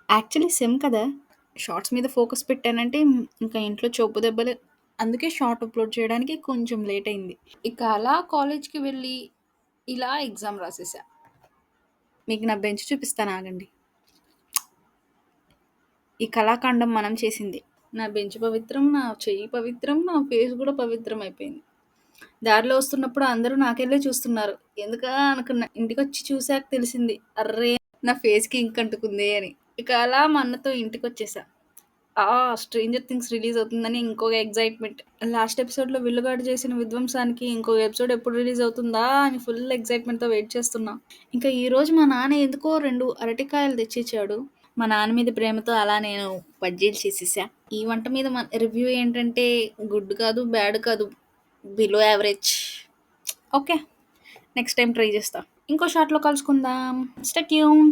Actually SIM కదా! Shorts మీద focus పెట్టానంటే ఇంకా ఇంట్లో చూపు దెబ్బలే. అందుకే షార్ట్ అప్‌లోడ్ చేయడానికి కొంచెం లేట్ అయింది. ఇక అలా కాలేజ్‌కి వెళ్ళి ఇలా ఎగ్జామ్ రాసేసా. మీకు నా బెంచ్ చూపిస్తాను ఆగండి. ఈ కళాఖండం మనం చేసింది. నా బెంచ్ పవిత్రం, నా చెయ్యి పవిత్రం, నా ఫేస్ కూడా పవిత్రం అయిపోయింది. దారిలో వస్తున్నప్పుడు అందరూ నాకెళ్ళే చూస్తున్నారు. ఎందుకా అనుకున్నా. ఇంటికొచ్చి చూసాక తెలిసింది. అర్రే! నా ఫేస్‌కి ఇంక్ అంటుకుందే అని. ఇక అలా మా అన్నతో ఇంటికొచ్చేసా. ఆ! 'స్ట్రేంజర్ థింగ్స్' రిలీజ్ అవుతుందని ఇంకొక ఎక్సైట్‌మెంట్. లాస్ట్ ఎపిసోడ్‌లో విల్లుగాడు చేసిన విధ్వంసానికి ఇంకో ఎపిసోడ్ ఎప్పుడు రిలీజ్ అవుతుందా అని ఫుల్ ఎక్సైట్‌మెంట్‌తో వెయిట్ చేస్తున్నా. ఇంకా ఈరోజు మా నాన్న ఎందుకో 2 అరటికాయలు తెచ్చిచ్చాడు. మా నాన్న మీద ప్రేమతో అలా నేను బజ్జీలు చేసేసా. ఈ వంట మీద రివ్యూ ఏంటంటే గుడ్ కాదు, బ్యాడ్ కాదు. Below average. Okay. Next time try చేస్తా. ఇంకో షాట్‌లో కలుసుకుందాం. Stay tune.